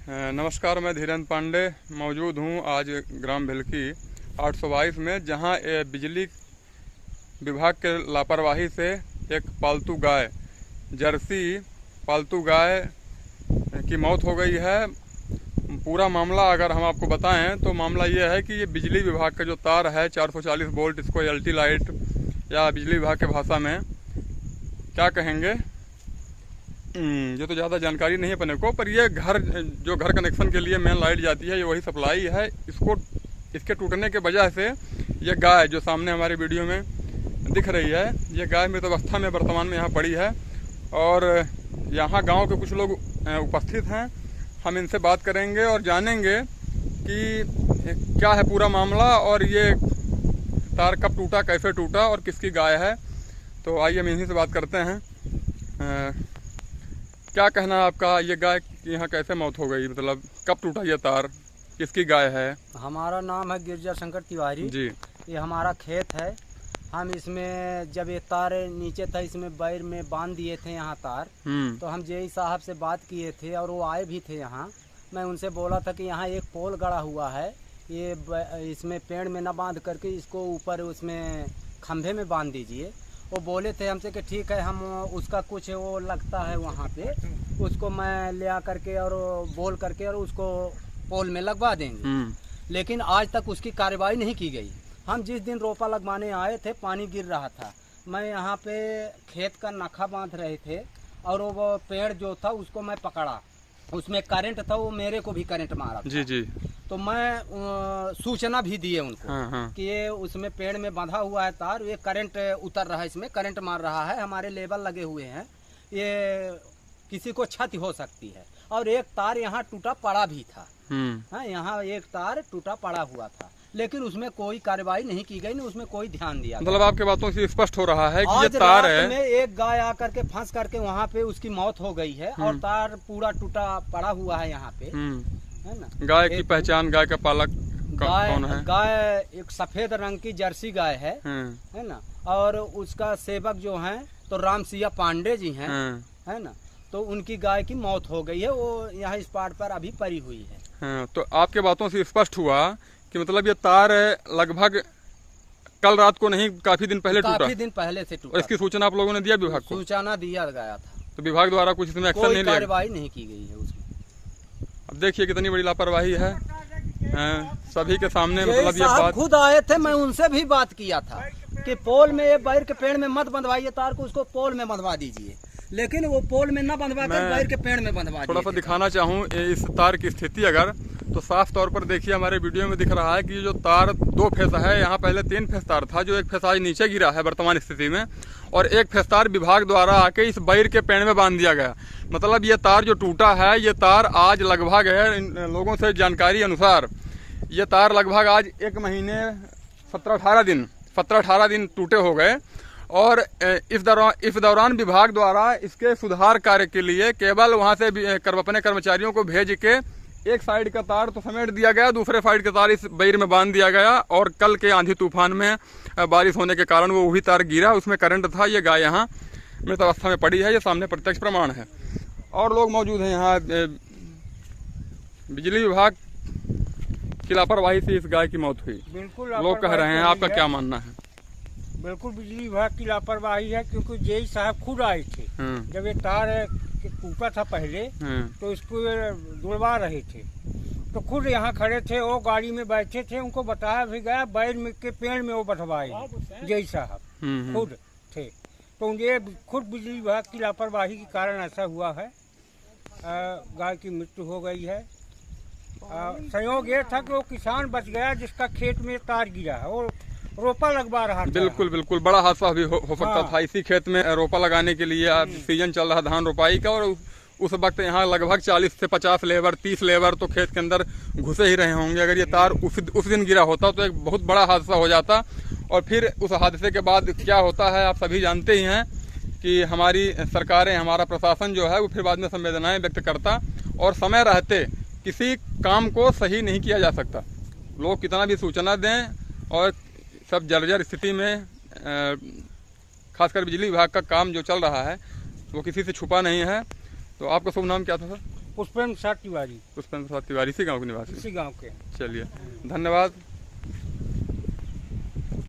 नमस्कार, मैं धीरेन्द्र पांडे मौजूद हूँ आज ग्राम भिलकी 822 में, जहाँ बिजली विभाग के लापरवाही से एक पालतू गाय, जर्सी पालतू गाय की मौत हो गई है। पूरा मामला अगर हम आपको बताएं तो मामला ये है कि ये बिजली विभाग का जो तार है 440 वोल्ट, इसको एलटी लाइट या बिजली विभाग के भाषा में क्या कहेंगे, ये तो ज़्यादा जानकारी नहीं है अपने को, पर ये घर कनेक्शन के लिए मेन लाइट जाती है, ये वही सप्लाई है। इसके टूटने के वजह से ये गाय जो सामने हमारे वीडियो में दिख रही है, ये गाय मृत अवस्था में वर्तमान में यहाँ पड़ी है। और यहाँ गांव के कुछ लोग उपस्थित हैं, हम इनसे बात करेंगे और जानेंगे कि क्या है पूरा मामला और ये तार कब टूटा, कैसे टूटा और किसकी गाय है। तो आइए हम इन्हीं से बात करते हैं। क्या कहना है आपका, ये गाय की यहाँ कैसे मौत हो गई, मतलब कब टूटा ये तार, किसकी गाय है? हमारा नाम है गिरजा शंकर तिवारी जी। ये हमारा खेत है। हम इसमें जब ये तार नीचे था, इसमें बैर में बांध दिए थे यहाँ तार, तो हम जेई साहब से बात किए थे और वो आए भी थे यहाँ। मैं उनसे बोला था कि यहाँ एक पोल गड़ा हुआ है, ये इसमें पेड़ में न बांध करके इसको ऊपर उसमें खंभे में बांध दीजिए। वो बोले थे हमसे कि ठीक है, हम उसका कुछ वो लगता है वहाँ पे, उसको मैं ले आ करके और बोल करके और उसको पोल में लगवा देंगे। लेकिन आज तक उसकी कार्रवाई नहीं की गई। हम जिस दिन रोपा लगवाने आए थे, पानी गिर रहा था, मैं यहाँ पे खेत का नखा बांध रहे थे और वो पेड़ जो था उसको मैं पकड़ा, उसमें करंट था, वो मेरे को भी करंट मारा था। जी जी। तो मैं सूचना भी दिए उनको कि ये उसमें पेड़ में बंधा हुआ है तार, ये करंट उतर रहा है, इसमें करंट मार रहा है, हमारे लेबल लगे हुए हैं, ये किसी को क्षति हो सकती है। और एक तार यहाँ टूटा पड़ा भी था। हाँ, यहाँ एक तार टूटा पड़ा हुआ था, लेकिन उसमें कोई कार्रवाई नहीं की गई, नहीं उसमें कोई ध्यान दिया। मतलब आपके बातों से स्पष्ट हो रहा है कि ये तार है में एक गाय आकर के फंस करके वहाँ पे उसकी मौत हो गई है और तार पूरा टूटा पड़ा हुआ है यहाँ पे, है ना। गाय की पहचान, गाय का पालक कौन है? गाय एक सफेद रंग की जर्सी गाय है ना। और उसका सेवक जो है तो रामसिया पांडे जी हैं, है ना। तो उनकी गाय की मौत हो गई है, वो यहाँ इस पार पर अभी पड़ी हुई है। तो आपके बातों से स्पष्ट हुआ कि मतलब ये तार लगभग कल रात को नहीं, काफी दिन पहले टूटा। काफी दिन पहले से टूटा। और इसकी सूचना आप लोगों ने दिया विभाग को? सूचना दिया गया था, तो विभाग द्वारा कुछ इसमें एक्शन नहीं लिया? कार्रवाई नहीं की गई है उसमें। अब देखिए कितनी बड़ी लापरवाही है सभी के सामने। मतलब ये बात खुद आए थे, मैं उनसे भी बात किया था कि पोल में ये बैर के पेड़ में मत बंधवाइए तार को, उसको पोल में बंधवा दीजिए, लेकिन वो पोल में न बंधवा कर बैर के पेड़ में बंधवा। थोड़ा सा दिखाना चाहूँ इस तार की स्थिति, अगर तो साफ तौर पर देखिए हमारे वीडियो में दिख रहा है कि जो तार 2 फेस है, यहाँ पहले 3 फेस तार था, जो एक फेस आज नीचे गिरा है वर्तमान स्थिति में, और एक फेस तार विभाग द्वारा आके इस बैर के पेड़ में बांध दिया गया। मतलब ये तार जो टूटा है, ये तार आज लगभग है, इन लोगों से जानकारी अनुसार ये तार लगभग आज 1 महीने 17-18 दिन टूटे हो गए। और इस दौरान विभाग द्वारा इसके सुधार कार्य के लिए केवल वहां से अपने कर्मचारियों को भेज के एक साइड का तार तो समेट दिया गया, दूसरे साइड का तार इस बैर में बांध दिया गया। और कल के आंधी तूफान में बारिश होने के कारण वो भी तार गिरा, उसमें करंट था। ये गाय यहाँ मृत अवस्था में पड़ी है, ये सामने प्रत्यक्ष प्रमाण है। और लोग मौजूद हैं यहाँ। बिजली विभाग की लापरवाही से इस गाय की मौत हुई, बिल्कुल लोग कह रहे हैं, आपका क्या मानना है? बिल्कुल बिजली विभाग की लापरवाही है, क्योंकि जेई साहब खुद आए थे जब ये तार टूटा था पहले, तो इसको जुड़वा रहे थे, तो खुद यहाँ खड़े थे, वो गाड़ी में बैठे थे, उनको बताया भी गया बैर में के पेड़ में वो बंधवाए, जेई साहब खुद थे। तो ये खुद बिजली विभाग की लापरवाही के कारण ऐसा हुआ है, गाय की मृत्यु हो गई है। संयोग ये था कि वो किसान बच गया जिसका खेत में तार गिरा है, वो रोपा लगवा रहा था। बिल्कुल बिल्कुल, बड़ा हादसा भी हो सकता था। इसी खेत में रोपा लगाने के लिए सीजन चल रहा धान रोपाई का, और उस वक्त यहाँ लगभग 40 से 50 लेबर, 30 लेबर तो खेत के अंदर घुसे ही रहे होंगे। अगर ये तार उस दिन गिरा होता तो एक बहुत बड़ा हादसा हो जाता। और फिर उस हादसे के बाद क्या होता है आप सभी जानते ही हैं कि हमारी सरकारें, हमारा प्रशासन जो है वो फिर बाद में संवेदनाएं व्यक्त करता, और समय रहते किसी काम को सही नहीं किया जा सकता। लोग कितना भी सूचना दें और सब जर्जर स्थिति में, खासकर बिजली विभाग का काम जो चल रहा है वो किसी से छुपा नहीं है। तो आपका शुभ नाम क्या था सर? पुष्पेंद्र प्रसाद तिवारी। पुष्पेंद्र प्रसाद तिवारी इसी गाँव के निवासी? इसी गाँव के। चलिए, धन्यवाद।